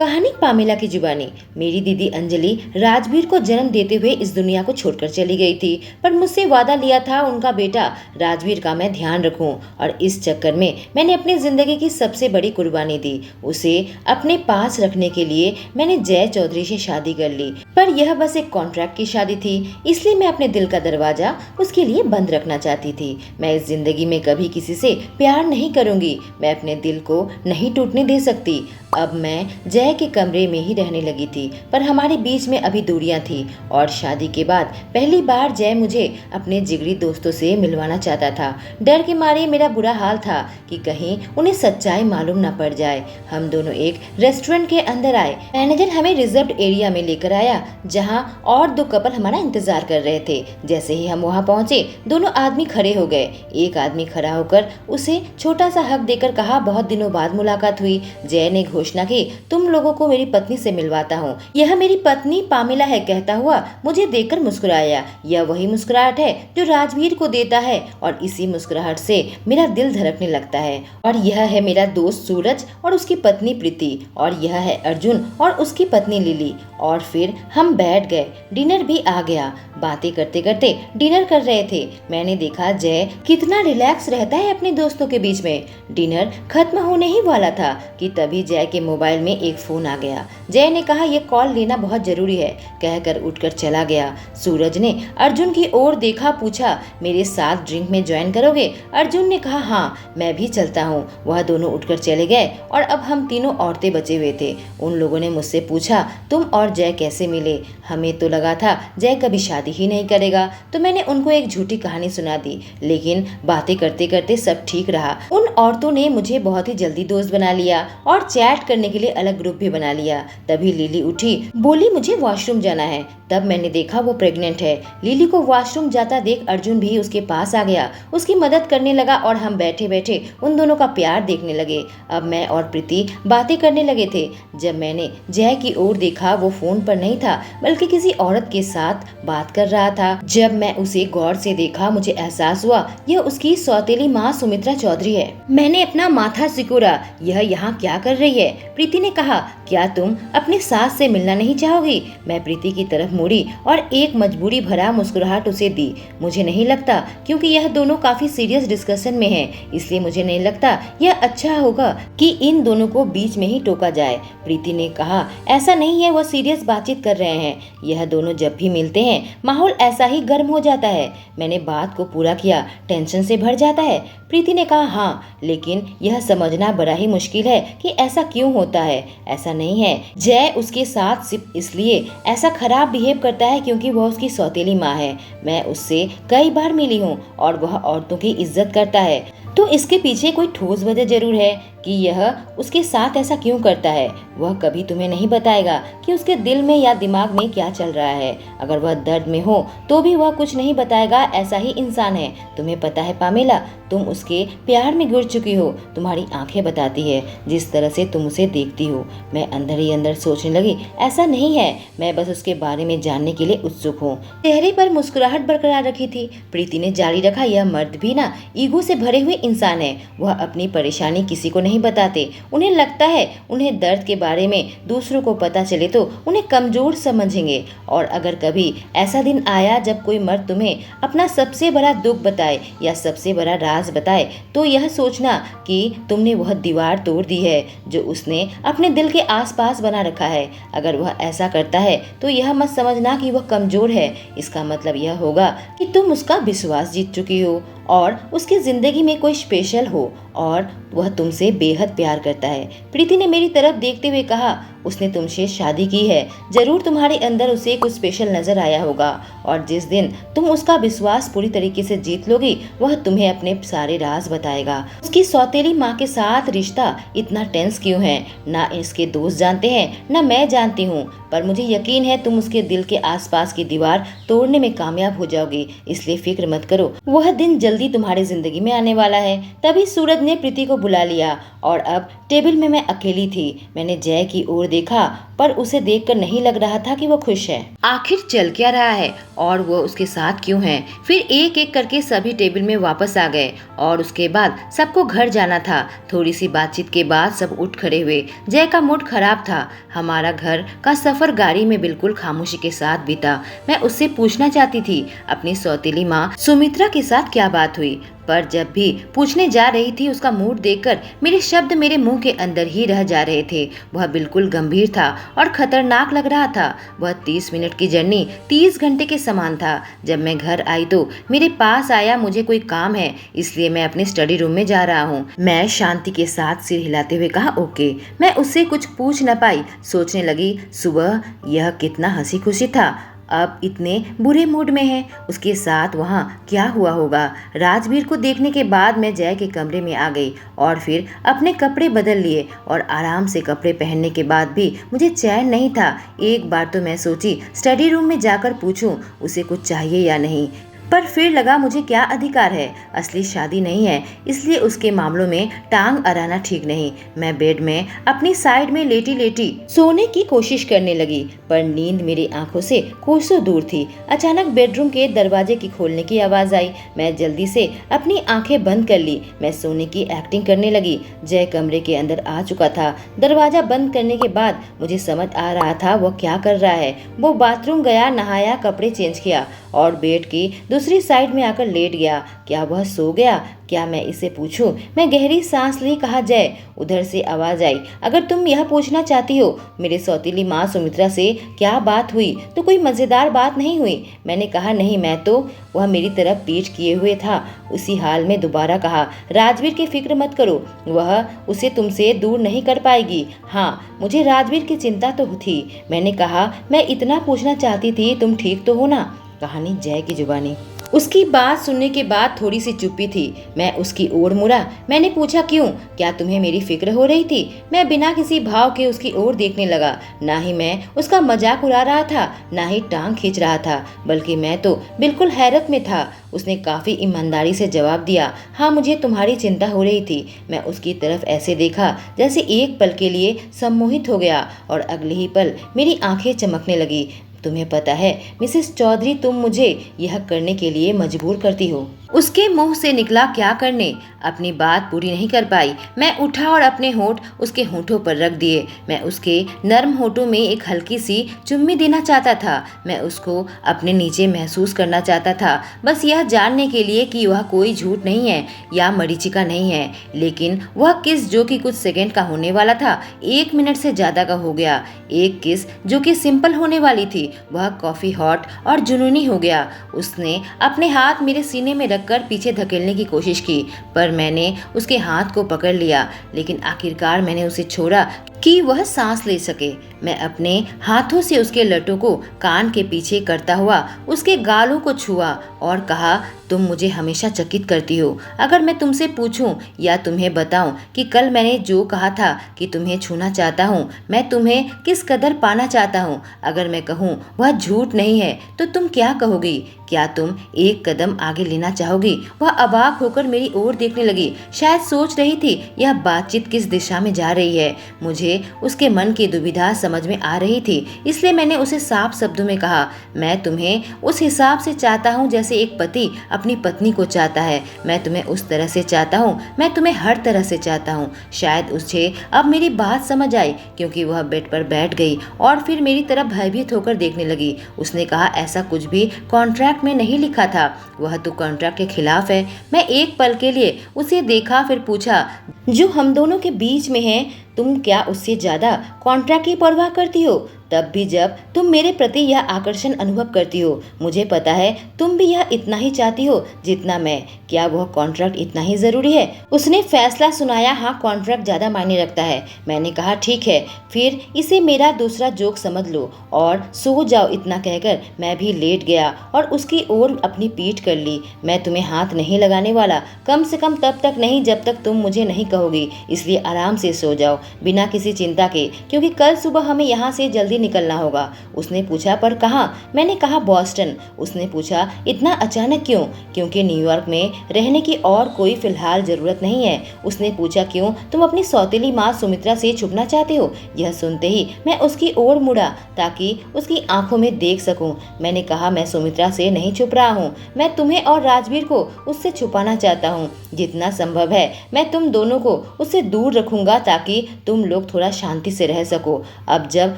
कहानी पामेला की जुबानी। मेरी दीदी अंजलि राजवीर को जन्म देते हुए इस दुनिया को छोड़कर चली गई थी, पर मुझसे वादा लिया था उनका बेटा राजवीर का मैं ध्यान रखूं, और इस चक्कर में मैंने अपनी जिंदगी की सबसे बड़ी कुर्बानी दी। उसे अपने पास रखने के लिए मैंने जय चौधरी से शादी कर ली, पर यह बस एक कॉन्ट्रैक्ट की शादी थी, इसलिए मैं अपने दिल का दरवाजा उसके लिए बंद रखना चाहती थी। मैं इस जिंदगी में कभी किसी से प्यार नहीं करूंगी, मैं अपने दिल को नहीं टूटने दे सकती। अब मैं जय के कमरे में ही रहने लगी थी, पर हमारे बीच में अभी दूरियां थी, और शादी के बाद पहली बार जय मुझे अपने जिगरी दोस्तों से मिलवाना चाहता था। डर के मारे मेरा बुरा हाल था कि कहीं उन्हें सच्चाई मालूम न पड़ जाए। हम दोनों एक रेस्टोरेंट के अंदर आए। मैनेजर हमें रिजर्व्ड एरिया में लेकर आया, जहां और दो कपल हमारा इंतजार कर रहे थे। जैसे ही हम वहां पहुंचे, दोनों आदमी खड़े हो गए। एक आदमी खड़ा होकर उसे छोटा सा हक देकर कहा, बहुत दिनों बाद मुलाकात हुई। जय ने घोषणा की, तुम लोगों को मेरी पत्नी से मिलवाता हूँ, यह मेरी पत्नी पामेला है। कहता हुआ मुझे देखकर मुस्कुराया। यह वही मुस्कुराहट है जो राजवीर को देता है, और इसी मुस्कुराहट से मेरा दिल धड़कने लगता है। और यह है मेरा दोस्त सूरज और उसकी पत्नी प्रीति, और यह है अर्जुन और उसकी पत्नी लिली। और फिर हम बैठ गए। डिनर भी आ गया। बातें करते करते डिनर कर रहे थे। मैंने देखा जय कितना रिलैक्स रहता है अपने दोस्तों के बीच में। डिनर खत्म होने ही वाला था कि तभी जय के मोबाइल में एक फोन आ गया। जय ने कहा, यह कॉल लेना बहुत जरूरी है, कहकर उठकर चला गया। सूरज ने अर्जुन की ओर देखा, पूछा, मेरे साथ ड्रिंक में ज्वाइन करोगे? अर्जुन ने कहा, हाँ मैं भी चलता हूँ। वह दोनों उठकर चले गए, और अब हम तीनों औरतें बचे हुए थे। उन लोगों ने मुझसे पूछा, तुम और जय कैसे मिले? हमें तो लगा था जय कभी शादी ही नहीं करेगा, तो मैंने उनको एक झूठी कहानी सुना दी, लेकिन बातें करते करते सब ठीक रहा। उन औरतों ने मुझे बहुत ही जल्दी दोस्त बना लिया और चैट करने के लिए अलग ग्रुप भी बना लिया। तभी लिली उठी, बोली मुझे वॉशरूम जाना है। तब मैंने देखा वो प्रेग्नेंट है। लिली को वॉशरूम जाता देख अर्जुन भी उसके पास आ गया, उसकी मदद करने लगा, और हम बैठे बैठे उन दोनों का प्यार देखने लगे। अब मैं और प्रीति बातें करने लगे थे। जब मैंने जय की ओर देखा, वो फोन पर नहीं था, बल्कि किसी औरत के साथ बात कर रहा था। जब मैं उसे गौर से देखा, मुझे एहसास हुआ यह उसकी सौतेली माँ सुमित्रा चौधरी है। मैंने अपना माथा सिकोड़ा, यह यहाँ क्या कर रही है? प्रीति ने कहा, क्या तुम अपनी सास से मिलना नहीं चाहोगी? मैं प्रीति की तरफ मुड़ी और एक मजबूरी भरा मुस्कुराहट उसे दी। मुझे नहीं लगता, क्योंकि यह दोनों काफी सीरियस डिस्कशन में हैं, इसलिए मुझे नहीं लगता यह अच्छा होगा कि इन दोनों को बीच में ही टोका जाए। प्रीति ने कहा, ऐसा नहीं है, वो सीरियस बातचीत कर रहे हैं। यह दोनों जब भी मिलते हैं माहौल ऐसा ही गर्म हो जाता है। मैंने बात को पूरा किया, टेंशन से भर जाता है। प्रीति ने कहा, हाँ, लेकिन यह समझना बड़ा ही मुश्किल है कि ऐसा क्यों होता है। ऐसा नहीं है, जय उसके साथ सिर्फ इसलिए ऐसा खराब बिहेव करता है क्योंकि वह उसकी सौतेली माँ है। मैं उससे कई बार मिली हूँ, और वह औरतों की इज्जत करता है, तो इसके पीछे कोई ठोस वजह जरूर है कि यह उसके साथ ऐसा क्यों करता है। वह कभी तुम्हें नहीं बताएगा कि उसके दिल में या दिमाग में क्या चल रहा है। अगर वह दर्द में हो तो भी वह कुछ नहीं बताएगा, ऐसा ही इंसान है। तुम्हें पता है पामेला, तुम उसके प्यार में गिर चुकी हो। तुम्हारी आंखें बताती है, जिस तरह से तुम उसे देखती हो। मैं अंदर ही अंदर सोचने लगी, ऐसा नहीं है, मैं बस उसके बारे में जानने के लिए उत्सुक हूँ। चेहरे पर मुस्कुराहट बरकरार रखी थी। प्रीति ने जारी रखा, यह मर्द भी ना ईगो से भरे हुए इंसान है। वह अपनी परेशानी किसी को नहीं बताते। उन्हें लगता है उन्हें दर्द के बारे में दूसरों को पता चले तो उन्हें कमजोर समझेंगे। और अगर कभी ऐसा दिन आया जब कोई मर्द तुम्हें अपना सबसे बड़ा दुख बताए या सबसे बड़ा राज बताए, तो यह सोचना कि तुमने वह दीवार तोड़ दी है जो उसने अपने दिल के आसपास बना रखा है। अगर वह ऐसा करता है तो यह मत समझना कि वह कमजोर है। इसका मतलब यह होगा कि तुम उसका विश्वास जीत चुकी हो, और उसकी जिंदगी में कोई स्पेशल हो, और वह तुमसे बेहद प्यार करता है। प्रीति ने मेरी तरफ देखते हुए कहा, उसने तुमसे शादी की है, जरूर तुम्हारे अंदर उसे कुछ स्पेशल नजर आया होगा, और जिस दिन तुम उसका विश्वास पूरी तरीके से जीत लोगी, वह तुम्हें अपने सारे राज बताएगा। उसकी सौतेली माँ के साथ रिश्ता इतना टेंस क्यों है, ना इसके दोस्त जानते हैं ना मैं जानती हूँ, पर मुझे यकीन है तुम उसके दिल के आसपास की दीवार तोड़ने में कामयाब हो जाओगी। इसलिए फिक्र मत करो, वह दिन जल्दी जल्दी तुम्हारी जिंदगी में आने वाला है। तभी सूरज ने प्रीति को बुला लिया और अब टेबल में मैं अकेली थी। मैंने जय की ओर देखा पर उसे देखकर नहीं लग रहा था कि वो खुश है। आखिर चल क्या रहा है और वो उसके साथ क्यों है। फिर एक एक करके सभी टेबल में वापस आ गए और उसके बाद सबको घर जाना था। थोड़ी सी बातचीत के बाद सब उठ खड़े हुए। जय का मूड खराब था। हमारा घर का सफर गाड़ी में बिल्कुल खामोशी के साथ बीता। मैं उससे पूछना चाहती थी अपनी सौतेली माँ सुमित्रा के साथ क्या बात हुई, पर जब भी पूछने जा रही थी उसका मूड देखकर मेरे शब्द मेरे मुंह के अंदर ही रह जा रहे थे। वह बिल्कुल गंभीर था और खतरनाक लग रहा था। वह 30 मिनट की जर्नी 30 घंटे के समान था। जब मैं घर आई तो मेरे पास आया, मुझे कोई काम है इसलिए मैं अपने स्टडी रूम में जा रहा हूँ। मैं शांति के साथ सिर हिलाते हुए कहा ओके। मैं उससे कुछ पूछ न पाई। सोचने लगी सुबह यह कितना हंसी खुशी था, अब इतने बुरे मूड में है। उसके साथ वहाँ क्या हुआ होगा। राजवीर को देखने के बाद मैं जय के कमरे में आ गई और फिर अपने कपड़े बदल लिए और आराम से कपड़े पहनने के बाद भी मुझे चैन नहीं था। एक बार तो मैं सोची स्टडी रूम में जाकर पूछूं उसे कुछ चाहिए या नहीं, पर फिर लगा मुझे क्या अधिकार है, असली शादी नहीं है इसलिए उसके मामलों में टांग अड़ाना ठीक नहीं। मैं बेड में अपनी साइड में लेटी लेटी सोने की कोशिश करने लगी पर नींद मेरी आंखों से कोसों दूर थी। अचानक बेडरूम के दरवाजे की खोलने की आवाज आई। मैं जल्दी से अपनी आंखें बंद कर ली। मैं सोने की एक्टिंग करने लगी। जय कमरे के अंदर आ चुका था। दरवाजा बंद करने के बाद मुझे समझ आ रहा था वो क्या कर रहा है। वो बाथरूम गया, नहाया, कपड़े चेंज किया और बेड की दूसरी साइड में आकर लेट गया। क्या वह सो गया? क्या मैं इसे पूछूं? मैं गहरी सांस ली। कहा जय। उधर से आवाज आई, अगर तुम यह पूछना चाहती हो मेरे सौतीली माँ सुमित्रा से क्या बात हुई तो कोई मजेदार बात नहीं हुई। मैंने कहा नहीं, मैं तो। वह मेरी तरफ पीठ किए हुए था। उसी हाल में दोबारा कहा, राजवीर की फिक्र मत करो, वह उसे तुमसे दूर नहीं कर पाएगी। हाँ, मुझे राजवीर की चिंता तो थी। मैंने कहा मैं इतना पूछना चाहती थी, तुम ठीक तो हो ना? कहानी जय की जुबानी। उसकी बात सुनने के बाद थोड़ी सी चुप्पी थी। मैं उसकी ओर मुड़ा। मैंने पूछा क्यों? क्या तुम्हें मेरी फिक्र हो रही थी? मैं बिना किसी भाव के उसकी ओर देखने लगा। ना ही मैं उसका मजाक उड़ा रहा था, ना ही टांग खींच रहा था, बल्कि मैं तो बिल्कुल हैरत में था। उसने काफी ईमानदारी से जवाब दिया, हाँ मुझे तुम्हारी चिंता हो रही थी। मैं उसकी तरफ ऐसे देखा जैसे एक पल के लिए सम्मोहित हो गया और अगले ही पल मेरी आंखें चमकने लगी। तुम्हें पता है मिसेस चौधरी, तुम मुझे यह करने के लिए मजबूर करती हो। उसके मुंह से निकला क्या करने? अपनी बात पूरी नहीं कर पाई। मैं उठा और अपने होंठ उसके होंठों पर रख दिए। मैं उसके नर्म होंठों में एक हल्की सी चुम्मी देना चाहता था। मैं उसको अपने नीचे महसूस करना चाहता था, बस यह जानने के लिए कि वह कोई झूठ नहीं है या मरीचिका नहीं है। लेकिन वह किस जो कि कुछ सेकंड का होने वाला था 1 मिनट से ज्यादा का हो गया। एक किस जो कि सिंपल होने वाली थी वह कॉफी हॉट और जुनूनी हो गया। उसने अपने हाथ मेरे सीने में कर पीछे धकेलने की कोशिश की पर मैंने उसके हाथ को पकड़ लिया। लेकिन आखिरकार मैंने उसे छोड़ा कि वह सांस ले सके। मैं अपने हाथों से उसके लटों को कान के पीछे करता हुआ उसके गालों को छुआ और कहा, तुम मुझे हमेशा चकित करती हो। अगर मैं तुमसे पूछूं या तुम्हें बताऊं कि कल मैंने जो कहा था कि तुम्हें छूना चाहता हूं, मैं तुम्हें किस कदर पाना चाहता हूं, अगर मैं कहूं वह झूठ नहीं है तो तुम क्या कहोगी? क्या तुम एक कदम आगे लेना चाहोगी? वह अवाक होकर मेरी ओर देखने लगी। शायद सोच रही थी यह बातचीत किस दिशा में जा रही है। मुझे उसके मन की दुविधा समझ में आ रही थी, इसलिए मैंने उसे साफ शब्दों में कहा, मैं तुम्हें उस हिसाब से चाहता हूँ जैसे एक पति अपनी पत्नी को चाहता है। मैं तुम्हें उस तरह से चाहता हूँ, मैं तुम्हें हर तरह से चाहता हूँ। शायद उसे अब मेरी बात समझ आई क्योंकि वह बेड पर बैठ गई और फिर मेरी तरफ भयभीत होकर देखने लगी। उसने कहा, ऐसा कुछ भी कॉन्ट्रैक्ट में नहीं लिखा था, वह तो कॉन्ट्रैक्ट के खिलाफ है। मैं एक पल के लिए उसे देखा, फिर पूछा, जो हम दोनों के बीच में है तुम क्या उससे ज्यादा कॉन्ट्रैक्ट की परवाह करती हो? तब भी जब तुम मेरे प्रति यह आकर्षण अनुभव करती हो। मुझे पता है तुम भी यह इतना ही चाहती हो जितना मैं। क्या वह कॉन्ट्रैक्ट इतना ही जरूरी है? उसने फैसला सुनाया, हाँ कॉन्ट्रैक्ट ज्यादा मायने रखता है। मैंने कहा ठीक है, फिर इसे मेरा दूसरा जोक समझ लो और सो जाओ। इतना कहकर मैं भी लेट गया और उसकी ओर अपनी पीठ कर ली। मैं तुम्हें हाथ नहीं लगाने वाला, कम से कम तब तक नहीं जब तक तुम मुझे नहीं कहोगी, इसलिए आराम से सो जाओ बिना किसी चिंता के, क्योंकि कल सुबह हमें यहाँ से जल्दी लिए निकलना होगा। उसने पूछा, पर कहाँ? मैंने कहा बॉस्टन। उसने पूछा, इतना अचानक क्यों? क्योंकि न्यूयॉर्क में रहने की और कोई फिलहाल जरूरत नहीं है। उसने पूछा, क्यों? तुम अपनी सौतेली माँ सुमित्रा से छुपना चाहते हो? यह सुनते ही मैं उसकी ओर मुड़ा ताकि उसकी आंखों में देख सकूं। मैंने कहा, मैं सुमित्रा से नहीं छुप रहा हूँ, मैं तुम्हें और राजवीर को उससे छुपाना चाहता हूँ। जितना संभव है मैं तुम दोनों को उससे दूर रखूंगा ताकि तुम लोग थोड़ा शांति से रह सको। अब जब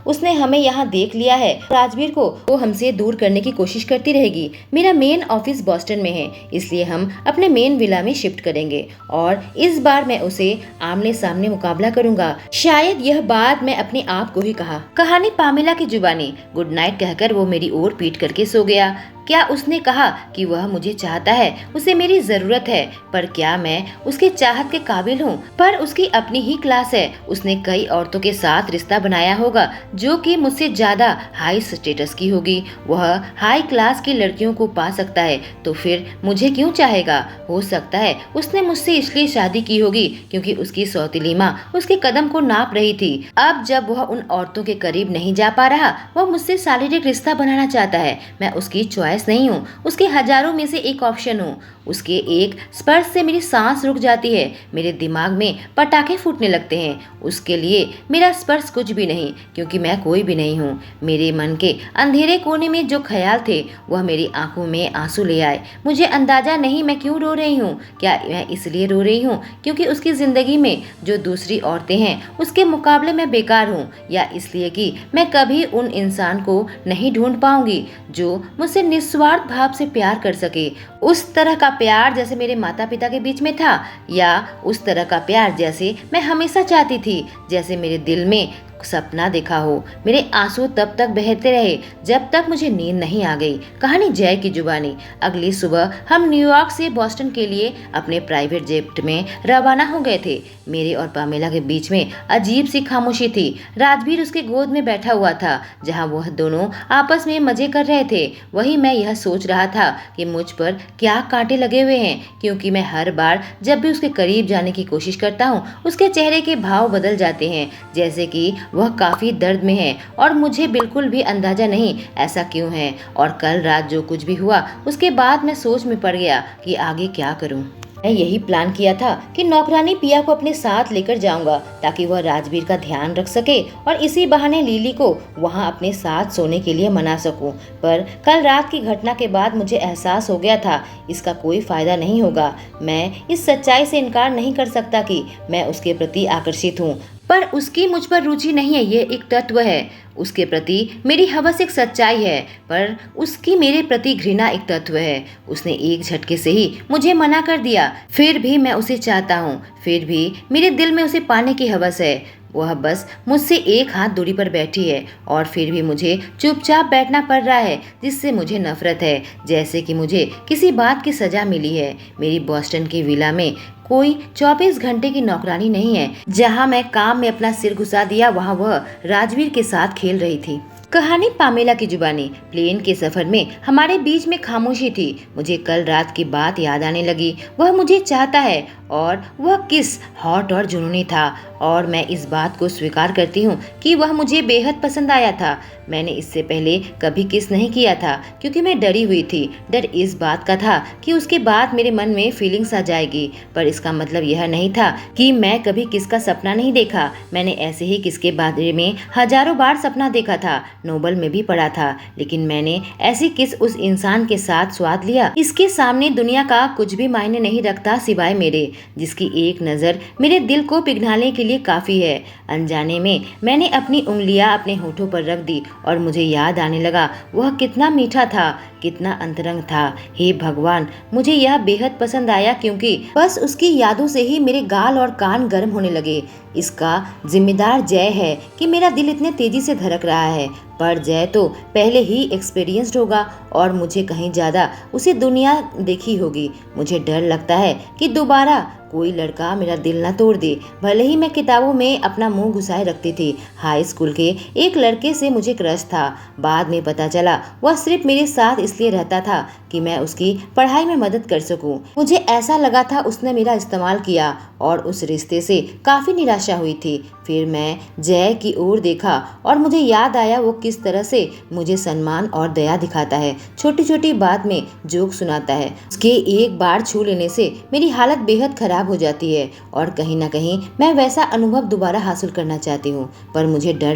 उसने हमें यहाँ देख लिया है, राजवीर को वो हमसे दूर करने की कोशिश करती रहेगी। मेरा मेन ऑफिस बॉस्टन में है, इसलिए हम अपने मेन विला में शिफ्ट करेंगे और इस बार मैं उसे आमने सामने मुकाबला करूंगा। शायद यह बात मैं अपने आप को ही कहा। कहानी पामेला की जुबानी। गुड नाइट कहकर वो मेरी ओर पीट करके सो गया। क्या उसने कहा कि वह मुझे चाहता है, उसे मेरी जरूरत है, पर क्या मैं उसके चाहत के काबिल हूँ? पर उसकी अपनी ही क्लास है, उसने कई औरतों के साथ रिश्ता बनाया होगा जो कि मुझसे ज्यादा हाई स्टेटस की होगी। वह हाई क्लास की लड़कियों को पा सकता है, तो फिर मुझे क्यों चाहेगा? हो सकता है उसने मुझसे इसलिए शादी की होगी क्योंकि उसकी सौतेली माँ उसके कदम को नाप रही थी। अब जब वह उन औरतों के करीब नहीं जा पा रहा, वह मुझसे शारीरिक रिश्ता बनाना चाहता है। मैं उसकी नहीं हूँ, उसके हजारों में से एक ऑप्शन हूँ। उसके एक स्पर्श से मेरी सांस रुक जाती है, मेरे दिमाग में पटाखे फूटने लगते हैं। उसके लिए मेरा स्पर्श कुछ भी नहीं, क्योंकि मैं कोई भी नहीं हूँ। मेरे मन के अंधेरे कोने में जो ख्याल थे वह मेरी आंखों में आंसू ले आए। मुझे अंदाजा नहीं मैं क्यों रो रही हूँ। क्या मैं इसलिए रो रही हूँ क्योंकि उसकी जिंदगी में जो दूसरी औरतें हैं उसके मुकाबले मैं बेकार हूँ, या इसलिए कि मैं कभी उन इंसान को नहीं ढूंढ पाऊंगी जो मुझसे निस्वार्थ भाव से प्यार कर सके? उस तरह का प्यार जैसे मेरे माता पिता के बीच में था, या उस तरह का प्यार जैसे मैं हमेशा चाहती थी, जैसे मेरे दिल में सपना देखा हो। मेरे आंसू तब तक बहते रहे जब तक मुझे नींद नहीं आ गई। कहानी जय की जुबानी। अगली सुबह हम न्यूयॉर्क से बॉस्टन के लिए अपने प्राइवेट जेट में रवाना हो गए थे। मेरे और पामेला के बीच में अजीब सी खामोशी थी। राजवीर उसके गोद में बैठा हुआ था जहां वह दोनों आपस में मजे कर रहे थे। वही मैं यह सोच रहा था कि मुझ पर क्या कांटे लगे हुए हैं, क्योंकि मैं हर बार जब भी उसके करीब जाने की कोशिश करता हूँ उसके चेहरे के भाव बदल जाते हैं, जैसे कि वह काफी दर्द में है और मुझे बिल्कुल भी अंदाजा नहीं ऐसा क्यों है। और कल रात जो कुछ भी हुआ उसके बाद मैं सोच में पड़ गया कि आगे क्या करूं। मैं यही प्लान किया था कि नौकरानी पिया को अपने साथ लेकर जाऊंगा ताकि वह राजवीर का ध्यान रख सके और इसी बहाने लिली को वहां अपने साथ सोने के लिए मना सकूं। पर कल रात की घटना के बाद मुझे एहसास हो गया था इसका कोई फायदा नहीं होगा। मैं इस सच्चाई से इनकार नहीं कर सकता कि मैं उसके प्रति आकर्षित हूँ, पर उसकी मुझ पर रुचि नहीं है, ये एक तत्व है। उसके प्रति मेरी हवस एक सच्चाई है, पर उसकी मेरे प्रति घृणा एक तत्व है। उसने एक झटके से ही मुझे मना कर दिया, फिर भी मैं उसे चाहता हूँ, फिर भी मेरे दिल में उसे पाने की हवस है। वह बस मुझसे एक हाथ दूरी पर बैठी है और फिर भी मुझे चुपचाप बैठना पड़ रहा है, जिससे मुझे नफरत है, जैसे कि मुझे किसी बात की सजा मिली है। मेरी बॉस्टन की विला में कोई 24 घंटे की नौकरानी नहीं है। जहां मैं काम में अपना सिर घुसा दिया वहां वह राजवीर के साथ खेल रही थी। कहानी पामेला की जुबानी। प्लेन के सफर में हमारे बीच में खामोशी थी। मुझे कल रात की बात याद आने लगी। वह मुझे चाहता है और वह किस हॉट और जुनूनी था, और मैं इस बात को स्वीकार करती हूँ कि वह मुझे बेहद पसंद आया था। मैंने इससे पहले कभी किस नहीं किया था क्योंकि मैं डरी हुई थी। डर इस बात का था कि उसके बाद मेरे मन में फीलिंग्स आ जाएगी, पर इसका मतलब यह नहीं था कि मैं कभी किस का सपना नहीं देखा। मैंने ऐसे ही किस के बारे में हजारों बार सपना देखा था, नोबल में भी पढ़ा था, लेकिन मैंने ऐसी किस उस इंसान के साथ स्वाद लिया। इसके सामने दुनिया का कुछ भी मायने नहीं रखता सिवाय मेरे, जिसकी एक नजर मेरे दिल को पिघलाने के लिए काफी है। अनजाने में मैंने अपनी उंगलियां अपने होठों पर रख दी और मुझे याद आने लगा वह कितना मीठा था, कितना अंतरंग था। हे भगवान, मुझे यह बेहद पसंद आया क्योंकि बस उसकी यादों से ही मेरे गाल और कान गर्म होने लगे। इसका जिम्मेदार जय है कि मेरा दिल इतने तेजी से धड़क रहा है, पर जय तो पहले ही एक्सपीरियंस्ड होगा और मुझे कहीं ज्यादा उसे दुनिया देखी होगी। मुझे डर लगता है कि दोबारा कोई लड़का मेरा दिल ना तोड़ दे। भले ही मैं किताबों में अपना मुंह घुसाए रखती थी। हाई स्कूल के एक लड़के से मुझे क्रश था। बाद में पता चला वह सिर्फ मेरे साथ इसलिए रहता था कि मैं उसकी पढ़ाई में मदद कर सकूं। मुझे ऐसा लगा था उसने मेरा इस्तेमाल किया और उस रिश्ते से काफ़ी निराशा हुई थी। फिर मैं जय की ओर देखा और मुझे याद आया वो किस तरह से मुझे सम्मान और दया दिखाता है, छोटी छोटी बात में जोक सुनाता है। उसके एक बार छू लेने से मेरी हालत बेहद खराब हो जाती है और कहीं ना कहीं मैं वैसा अनुभव दोबारा हासिल करना चाहती हूँ। पर मुझे डर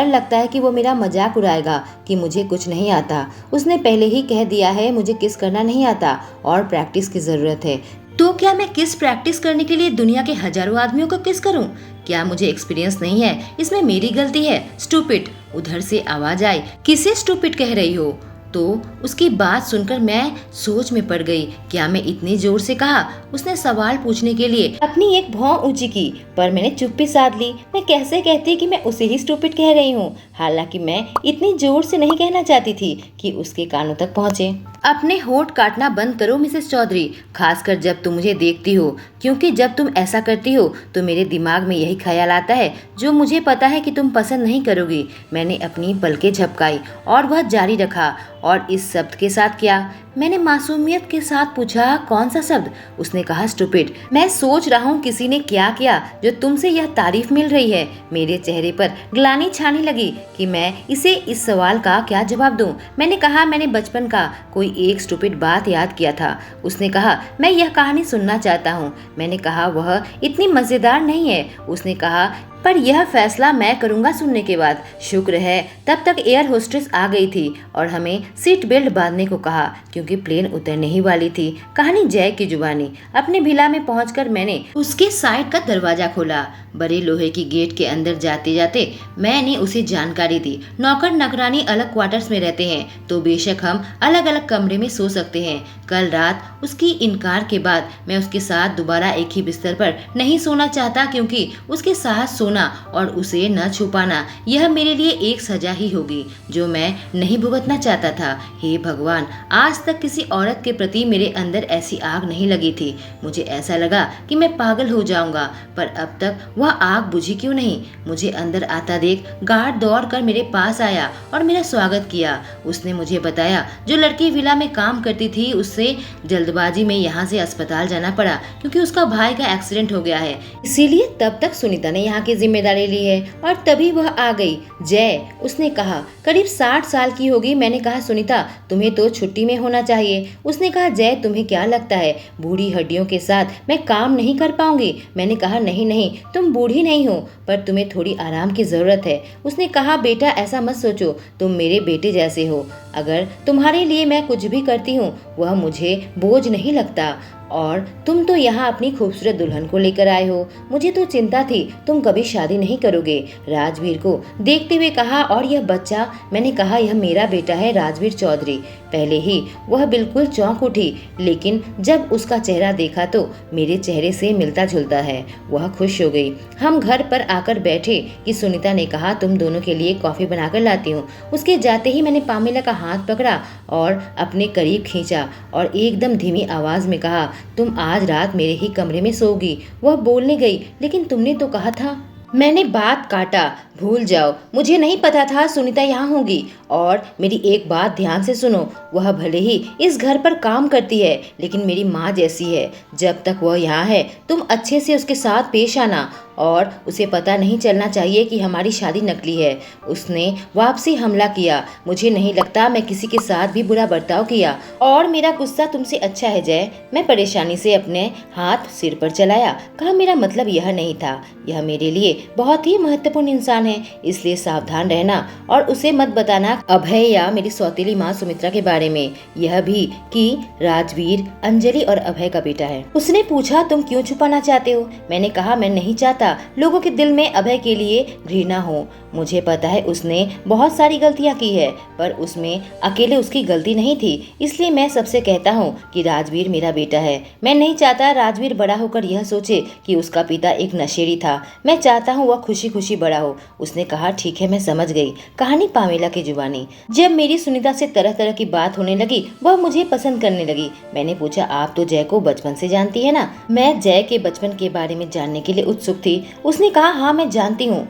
लगता है कि वो मेरा मजाक उड़ाएगा कि मुझे कुछ नहीं आता। उसने पहले ही कह दिया है मुझे किस करना नहीं आता और प्रैक्टिस की ज़रूरत है। तो क्या मैं किस प्रैक्टिस करने के लिए दुनिया के हजारों आदमियों को किस करूं? क्या मुझे एक्सपीरियंस नहीं है? इसमें मेरी गलती है? स्टूपिड। उधर से आवाज आई, किसे स्टूपिड कह रही हो? तो उसकी बात सुनकर मैं सोच में पड़ गई। क्या मैं इतनी जोर से कहा? उसने सवाल पूछने के लिए अपनी एक भौं ऊंची की, पर मैंने चुप्पी साध ली। मैं कैसे कहती कि मैं उसे ही स्टूपिड कह रही हूँ, हालांकि मैं इतनी जोर से नहीं कहना चाहती थी कि उसके कानों तक पहुँचे। अपने होठ काटना बंद करो मिसेस चौधरी, खासकर जब तुम मुझे देखती हो, क्योंकि जब तुम ऐसा करती हो तो मेरे दिमाग में यही ख्याल आता है जो मुझे पता है कि तुम पसंद नहीं करोगी। मैंने अपनी पलकें झपकाई और वह जारी रखा, और इस शब्द के साथ क्या? मैंने मासूमियत के साथ पूछा, कौन सा शब्द? उसने कहा, स्टूपिड। मैं सोच रहा हूँ किसी ने क्या किया जो तुमसे यह तारीफ मिल रही है। मेरे चेहरे पर ग्लानि छाने लगी कि मैं इसे इस सवाल का क्या जवाब दूं। मैंने कहा, मैंने बचपन का कोई एक स्टूपिड बात याद किया था। उसने कहा, मैं यह कहानी सुनना चाहता हूँ। मैंने कहा, वह इतनी मजेदार नहीं है। उसने कहा, पर यह फैसला मैं करूंगा सुनने के बाद। शुक्र है तब तक एयर होस्टेस आ गई थी और हमें सीट बेल्ट बांधने को कहा, क्योंकि प्लेन उतरने ही वाली थी। कहानी जय की जुबानी। अपने विला में पहुंचकर मैंने उसके साइड का दरवाजा खोला। बड़े लोहे की गेट के अंदर जाते जाते मैंने उसे जानकारी दी, नौकर नौकरानी अलग क्वार्टर्स में रहते हैं, तो बेशक हम अलग अलग कमरे में सो सकते हैं। कल रात उसकी इनकार के बाद मैं उसके साथ दोबारा एक ही बिस्तर पर नहीं सोना चाहता, क्योंकि उसके साथ सोना और उसे न छुपाना यह मेरे लिए एक सजा ही होगी जो मैं नहीं भुगतना चाहता था। हे भगवान, आज तक किसी औरत के प्रति मेरे अंदर ऐसी आग नहीं लगी थी। मुझे ऐसा लगा कि मैं पागल हो जाऊंगा, पर अब तक वह आग बुझी क्यों नहीं? मुझे अंदर आता देख गार्ड दौड़ कर मेरे पास आया और मेरा स्वागत किया। उसने मुझे बताया जो लड़की विला में काम करती थी उससे जल्दबाजी में यहाँ से अस्पताल जाना पड़ा, क्योंकि उसका भाई का एक्सीडेंट हो गया है। इसीलिए तब तक सुनीता ने यहाँ की जिम्मेदारी ली है और तभी वह आ गई। जय, उसने कहा, करीब 60 साल की होगी। मैंने कहा, सुनीता तुम्हें तो छुट्टी में होना चाहिए। उसने कहा, जय तुम्हें क्या लगता है बूढ़ी हड्डियों के साथ मैं काम नहीं कर पाऊंगी? मैंने कहा, नहीं नहीं, तुम बूढ़ी नहीं हो, पर तुम्हें थोड़ी आराम की जरूरत है। उसने कहा, बेटा ऐसा मत सोचो, तुम मेरे बेटे जैसे हो। अगर तुम्हारे लिए मैं कुछ भी करती हूँ वह मुझे बोझ नहीं लगता। और तुम तो यहाँ अपनी खूबसूरत दुल्हन को लेकर आए हो। मुझे तो चिंता थी तुम कभी शादी नहीं करोगे। राजवीर को देखते हुए कहा, और यह बच्चा? मैंने कहा, यह मेरा बेटा है, राजवीर चौधरी। पहले ही वह बिल्कुल चौंक उठी, लेकिन जब उसका चेहरा देखा तो मेरे चेहरे से मिलता जुलता है। वह खुश हो गई। हम घर पर आकर बैठे कि सुनीता ने कहा, तुम दोनों के लिए कॉफी बनाकर लाती हूँ। उसके जाते ही मैंने पामेला का हाथ पकड़ा और अपने करीब खींचा और एकदम धीमी आवाज में कहा, तुम आज रात मेरे ही कमरे में सोओगी। वह बोलने गई, लेकिन तुमने तो कहा था। मैंने बात काटा, भूल जाओ, मुझे नहीं पता था सुनीता यहाँ होगी। और मेरी एक बात ध्यान से सुनो, वह भले ही इस घर पर काम करती है, लेकिन मेरी माँ जैसी है। जब तक वह यहाँ है तुम अच्छे से उसके साथ पेश आना, और उसे पता नहीं चलना चाहिए कि हमारी शादी नकली है। उसने वापसी हमला किया। मुझे नहीं लगता मैं किसी के साथ भी बुरा बर्ताव किया, और मेरा गुस्सा तुमसे अच्छा है जय। मैं परेशानी से अपने हाथ सिर पर चलाया, कहा, मेरा मतलब यह नहीं था। यह मेरे लिए बहुत ही महत्वपूर्ण इंसान है, इसलिए सावधान रहना और उसे मत बताना अभय या मेरी सौतेली माँ सुमित्रा के बारे में, यह भी कि राजवीर अंजलि और अभय का बेटा है। उसने पूछा, तुम क्यों छुपाना चाहते हो? मैंने कहा, मैं नहीं चाहता चाहता लोगों के दिल में अभय के लिए घृणा हो। मुझे पता है उसने बहुत सारी गलतियां की है, पर उसमें अकेले उसकी गलती नहीं थी। इसलिए मैं सबसे कहता हूँ कि राजवीर मेरा बेटा है। मैं नहीं चाहता राजवीर बड़ा होकर यह सोचे कि उसका पिता एक नशेड़ी था। मैं चाहता हूँ वह खुशी खुशी बड़ा हो। उसने कहा, ठीक है, मैं समझ गई। कहानी पामेला की जुबानी। जब मेरी सुनीता से तरह तरह की बात होने लगी, वह मुझे पसंद करने लगी। मैंने पूछा, आप तो जय को बचपन से जानती है ना? मैं जय के बचपन के बारे में जानने के लिए उत्सुक थी। उसने कहा, हाँ मैं जानती हूँ।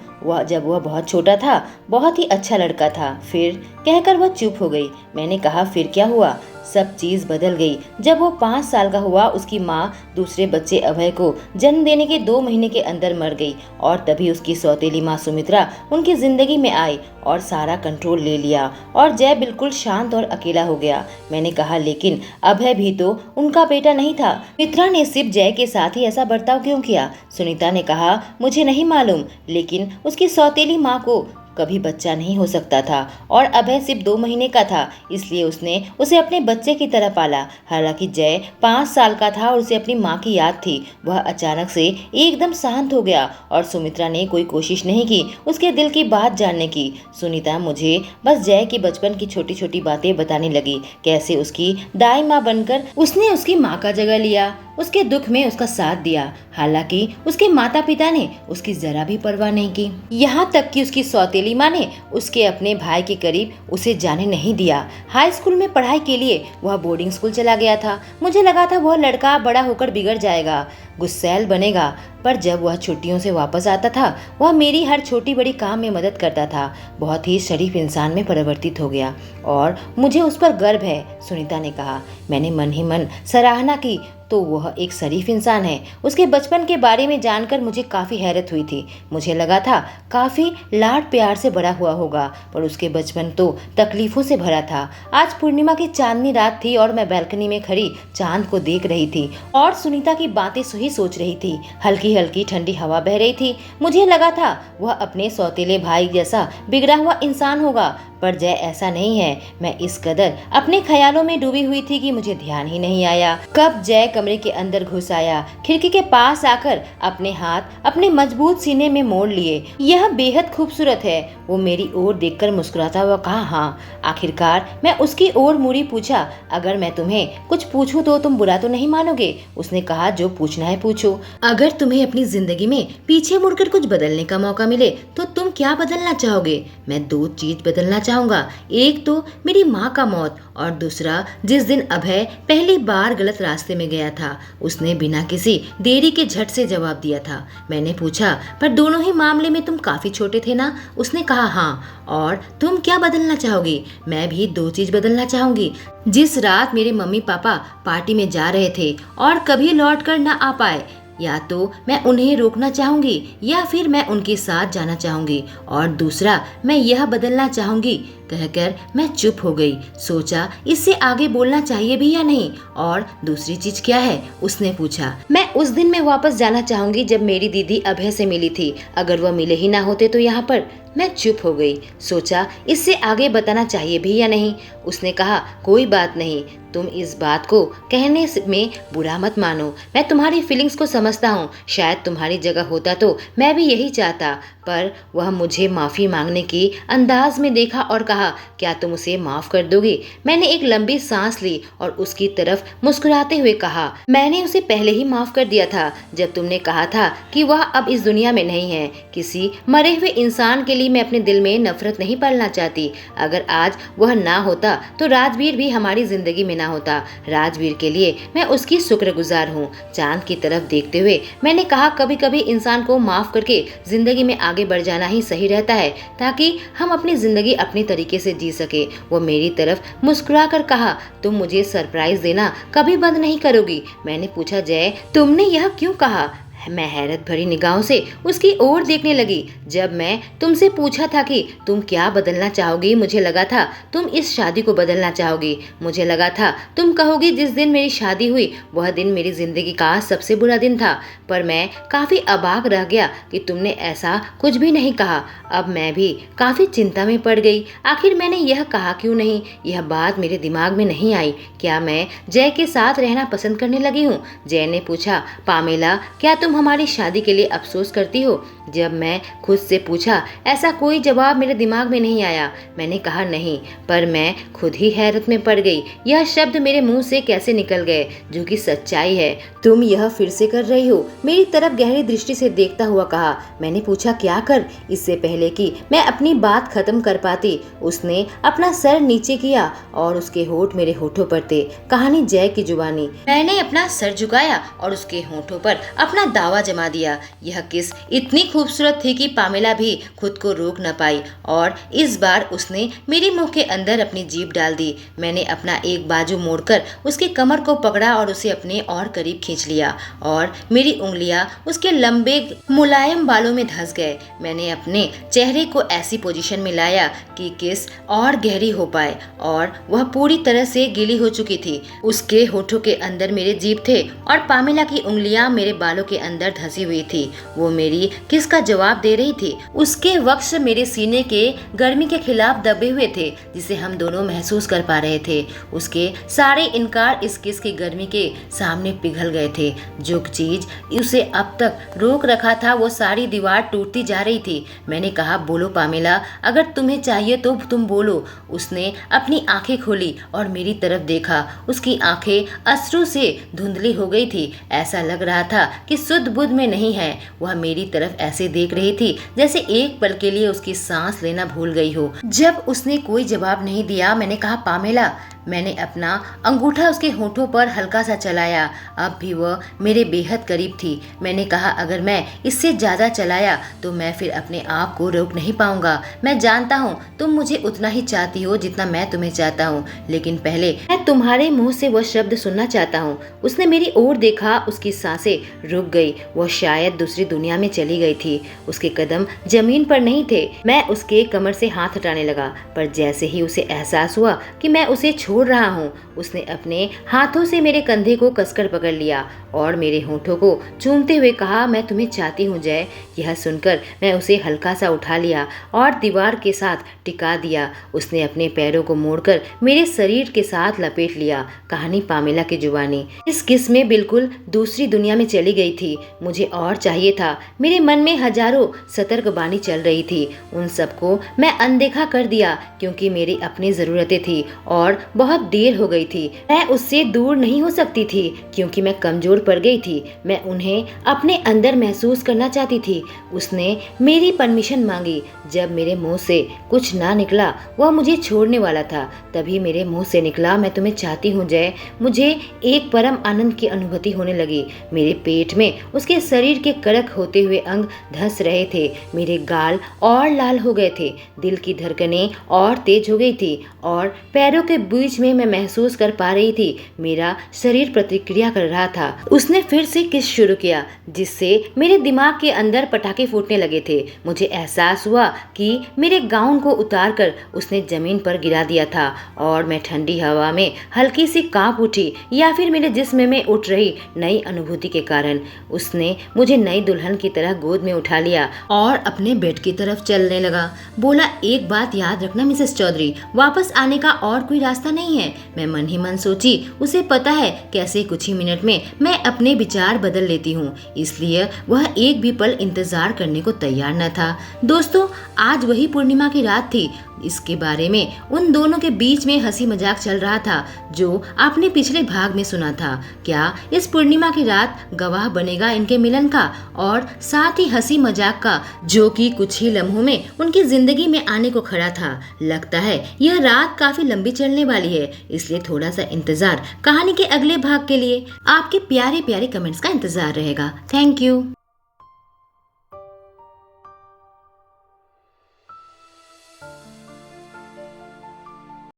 जब वह बहुत छोटा था, बहुत ही अच्छा लड़का था। फिर कहकर वह चुप हो गई। मैंने कहा, फिर क्या हुआ? सब चीज बदल गई। जब वो 5 साल का हुआ, उसकी माँ दूसरे बच्चे अभय को जन्म देने के 2 महीने के अंदर मर गई और तभी उसकी सौतेली माँ सुमित्रा उनकी जिंदगी में आई और सारा कंट्रोल ले लिया और जय बिल्कुल शांत और अकेला हो गया। मैंने कहा, लेकिन अभय भी तो उनका बेटा नहीं था। मित्रा ने सिर्फ जय के साथ ही ऐसा बर्ताव क्यों किया? सुनीता ने कहा, मुझे नहीं मालूम, लेकिन उसकी सौतेली माँ को कभी बच्चा नहीं हो सकता था और अभय सिर्फ 2 महीने का था, इसलिए उसने उसे अपने बच्चे की तरह पाला। हालांकि जय 5 साल का था और उसे अपनी माँ की याद थी। वह अचानक से एकदम शांत हो गया और सुमित्रा ने कोई कोशिश नहीं की उसके दिल की बात जानने की। सुनीता मुझे बस जय की बचपन की छोटी छोटी बातें बताने लगी, कैसे उसकी दाई माँ बनकर उसने उसकी माँ का जगह लिया, उसके दुख में उसका साथ दिया। हालांकि उसके माता पिता ने उसकी जरा भी परवाह नहीं की। यहाँ तक कि उसकी सौतेली माँ ने उसके अपने भाई के करीब उसे जाने नहीं दिया। हाई स्कूल में पढ़ाई के लिए वह बोर्डिंग स्कूल चला गया था। मुझे लगा था वह लड़का बड़ा होकर बिगड़ जाएगा, गुस्सैल बनेगा, पर जब वह छुट्टियों से वापस आता था, वह मेरी हर छोटी बड़ी काम में मदद करता था। बहुत ही शरीफ इंसान में परिवर्तित हो गया और मुझे उस पर गर्व है, सुनीता ने कहा। मैंने मन ही मन सराहना की, तो वह एक शरीफ इंसान है। उसके बचपन के बारे में जानकर मुझे काफ़ी हैरत हुई थी। मुझे लगा था काफ़ी लाड प्यार से बड़ा हुआ होगा, पर उसके बचपन तो तकलीफ़ों से भरा था। आज पूर्णिमा की चांदनी रात थी और मैं बालकनी में खड़ी चांद को देख रही थी और सुनीता की बातें ही सोच रही थी। हल्की हल्की ठंडी हवा बह रही थी। मुझे लगा था वह अपने सौतेले भाई जैसा बिगड़ा हुआ इंसान होगा, पर जय ऐसा नहीं है। मैं इस कदर अपने ख्यालों में डूबी हुई थी कि मुझे ध्यान ही नहीं आया कब जय कमरे के अंदर घुस आया। खिड़की के पास आकर अपने हाथ अपने मजबूत सीने में मोड़ लिए। यह बेहद खूबसूरत है, वो मेरी ओर देखकर मुस्कुराता हुआ कहा। हाँ, आखिरकार मैं उसकी ओर मुड़ी। पूछा, अगर मैं तुम्हें कुछ पूछूं तो तुम बुरा तो नहीं मानोगे? उसने कहा, जो पूछना है पूछो। अगर तुम्हें अपनी जिंदगी में पीछे मुड़कर कुछ बदलने का मौका मिले तो तुम क्या बदलना चाहोगे? मैं 2 चीज बदलना चाहूंगा। एक तो मेरी माँ का मौत और दूसरा जिस दिन अभय पहली बार गलत रास्ते में गया था। उसने बिना किसी देरी के झट से जवाब दिया था। मैंने पूछा, पर दोनों ही मामले में तुम काफी छोटे थे ना? उसने कहा, हाँ। और तुम क्या बदलना चाहोगी? मैं भी 2 चीज बदलना चाहूंगी। जिस रात मेरे मम्मी पापा पार्टी में जा रहे थे और कभी लौट कर न आ पाए, या तो मैं उन्हें रोकना चाहूंगी या फिर मैं उनके साथ जाना चाहूंगी। और दूसरा, मैं यह बदलना चाहूंगी। कहकर मैं चुप हो गई। सोचा इससे आगे बोलना चाहिए भी या नहीं। और दूसरी चीज क्या है? उसने पूछा। मैं उस दिन में वापस जाना चाहूंगी जब मेरी दीदी अभय से मिली थी। अगर वह मिले ही ना होते तो यहाँ पर। मैं चुप हो गई। सोचा इससे आगे बताना चाहिए भी या नहीं। उसने कहा, कोई बात नहीं, तुम इस बात को कहने में बुरा मत मानो। मैं तुम्हारी फीलिंग्स को समझता हूँ। शायद तुम्हारी जगह होता तो मैं भी यही चाहता। पर वह मुझे माफ़ी मांगने की अंदाज में देखा और कहा, क्या तुम उसे माफ़ कर दोगी? मैंने एक लंबी सांस ली और उसकी तरफ मुस्कुराते हुए कहा, मैंने उसे पहले ही माफ़ कर दिया था जब तुमने कहा था कि वह अब इस दुनिया में नहीं है। किसी मरे हुए इंसान के लिए मैं अपने दिल में नफरत नहीं पालना चाहती। अगर आज वह ना होता तो राजवीर भी हमारी जिंदगी में ना होता। राजवीर के लिए मैं उसकी शुक्रगुजार हूँ। चांद की तरफ देखते हुए मैंने कहा, कभी कभी इंसान को माफ़ करके जिंदगी में आगे बढ़ जाना ही सही रहता है, ताकि हम अपनी जिंदगी अपने तरीके से जी सके। वो मेरी तरफ मुस्कुरा कर कहा, तुम मुझे सरप्राइज देना कभी बंद नहीं करोगी? मैंने पूछा, जय तुमने यह क्यों कहा? मैं हैरत भरी निगाहों से उसकी ओर देखने लगी। जब मैं तुमसे पूछा था कि तुम क्या बदलना चाहोगी, मुझे लगा था तुम इस शादी को बदलना चाहोगी। मुझे लगा था तुम कहोगी जिस दिन मेरी शादी हुई वह दिन मेरी जिंदगी का सबसे बुरा दिन था। पर मैं काफ़ी अबाक रह गया कि तुमने ऐसा कुछ भी नहीं कहा। अब मैं भी काफ़ी चिंता में पड़ गई। आखिर मैंने यह कहा क्यों नहीं? यह बात मेरे दिमाग में नहीं आई। क्या मैं जय के साथ रहना पसंद करने लगी हूँ? जय ने पूछा, पामेला क्या तुम तुम हमारी शादी के लिए अफसोस करती हो? जब मैं खुद से पूछा, ऐसा कोई जवाब मेरे दिमाग में नहीं आया। मैंने कहा नहीं, पर मैं खुद ही हैरत में पड़ गई। यह शब्द मेरे मुंह से कैसे निकल गए, जो कि सच्चाई है। तुम यह फिर से कर रही हो? मेरी तरफ गहरी दृष्टि से देखता हुआ कहा। मैंने पूछा, क्या कर? इससे पहले कि मैं अपनी बात खत्म कर पाती, उसने अपना सर नीचे किया और उसके होठ मेरे होठों पर थे। कहानी जय की जुबानी। मैंने अपना सर झुकाया और उसके होठों पर अपना दावा जमा दिया। यह किस इतनी खूबसूरत थी कि पामेला भी खुद को रोक न पाई और इस बार उसने मेरे मुंह के अंदर अपनी जीभ डाल दी। मैंने अपना एक बाजू मोड़कर उसके कमर को पकड़ा और उसे अपने और करीब खींच लिया और मेरी उंगलियां उसके लंबे मुलायम बालों में धंस गए। मैंने अपने चेहरे को ऐसी पोजीशन में लाया कि किस और गहरी हो पाए और वह पूरी तरह से गीली हो चुकी थी। उसके होठों के अंदर मेरे जीभ थे और पामेला की उंगलियां मेरे बालों के अंदर धंसी हुई थी। वो मेरी किस का जवाब दे रही थी। उसके वक्ष मेरे सीने के गर्मी के खिलाफ दबे हुए थे, जिसे हम दोनों महसूस कर पा रहे थे। उसके सारे इनकार इस किस की गर्मी के सामने पिघल गए थे। जो चीज उसे अब तक रोक रखा था, वो सारी दीवार टूटती जा रही थी। मैंने कहा, बोलो पामेला, अगर तुम्हें चाहिए तो तुम बोलो। उसने अपनी आंखें खोली और मेरी तरफ देखा। उसकी आंखें अश्रु से धुंधली हो गई थी। ऐसा लग रहा था कि सुध बुध में नहीं है। वह मेरी तरफ ऐसे देख रही थी जैसे एक पल के लिए उसकी सांस लेना भूल गई हो। जब उसने कोई जवाब नहीं दिया, मैंने कहा, पामेला। मैंने अपना अंगूठा उसके होठों पर हल्का सा चलाया। अब भी वह मेरे बेहद करीब थी। मैंने कहा, अगर मैं इससे ज्यादा चलाया तो मैं फिर अपने आप को रोक नहीं पाऊंगा। मैं जानता हूँ तुम मुझे उतना ही चाहती हो जितना मैं तुम्हें चाहता हूँ, लेकिन पहले मैं तुम्हारे मुंह से वह शब्द सुनना चाहता हूँ। उसने मेरी ओर देखा। उसकी सांसें रुक गई। वह शायद दूसरी दुनिया में चली गई थी। उसके कदम जमीन पर नहीं थे। मैं उसके कमर से हाथ हटाने लगा, पर जैसे ही उसे एहसास हुआ कि मैं उसे छोड़ रहा हूँ, उसने अपने हाथों से मेरे कंधे को कसकर पकड़ लिया और मेरे होठों को चूमते हुए कहा, मैं तुम्हें चाहती हूँ जय। यह सुनकर मैं उसे हल्का सा उठा लिया और दीवार के साथ टिका दिया। उसने अपने पैरों को मोड़कर मेरे शरीर के साथ लपेट लिया। कहानी पामेला की जुबानी। इस किस में बिल्कुल दूसरी दुनिया में चली गई थी। मुझे और चाहिए था। मेरे मन में हजारों सतर्क बानी चल रही थी। उन सबको मैं अनदेखा कर दिया क्योंकि मेरी अपनी जरूरतें थी और बहुत देर हो गई थी। मैं उससे दूर नहीं हो सकती थी क्योंकि मैं कमजोर पड़ गई थी। मैं उन्हें अपने अंदर महसूस करना चाहती थी। उसने मेरी परमिशन मांगी। जब मेरे मुंह से कुछ ना निकला, वह मुझे छोड़ने वाला था, तभी मेरे मुंह से निकला, मैं तुम्हें चाहती हूँ जय। मुझे एक परम आनंद की अनुभूति होने लगी। मेरे पेट में उसके शरीर के कड़क होते हुए अंग धंस रहे थे। मेरे गाल और लाल हो गए थे। दिल की धड़कनें और तेज हो गई थी और पैरों के बीच में मैं महसूस कर पा रही थी मेरा शरीर प्रतिक्रिया कर रहा था। उसने फिर से किस शुरू किया, जिससे मेरे दिमाग के अंदर पटाखे फूटने लगे थे। मुझे एहसास हुआ कि मेरे गाउन को उतारकर उसने जमीन पर गिरा दिया था और मैं ठंडी हवा में हल्की सी कांप उठी, या फिर मेरे जिस्म में उठ रही नई अनुभूति के कारण। उसने मुझे नई दुल्हन की तरह गोद में उठा लिया और अपने बेड की तरफ चलने लगा। बोला, एक बात याद रखना मिसेस चौधरी, वापस आने का और कोई रास्ता नहीं है। मैं मन ही मन सोची, उसे पता है कैसे कुछ ही मिनट में मैं अपने विचार बदल लेती हूँ, इसलिए वह एक भी पल इंतजार करने को तैयार न था। दोस्तों, आज वही पूर्णिमा की रात थी। इसके बारे में उन दोनों के बीच में हंसी मजाक चल रहा था जो आपने पिछले भाग में सुना था। क्या इस पूर्णिमा की रात गवाह बनेगा इनके मिलन का और साथ ही हंसी मजाक का, जो कि कुछ ही लम्हों में उनकी जिंदगी में आने को खड़ा था। लगता है यह रात काफी लंबी चलने वाली है, इसलिए थोड़ा सा इंतजार कहानी के अगले भाग के लिए। आपके प्यारे प्यारे कमेंट्स का इंतजार रहेगा। Thank you.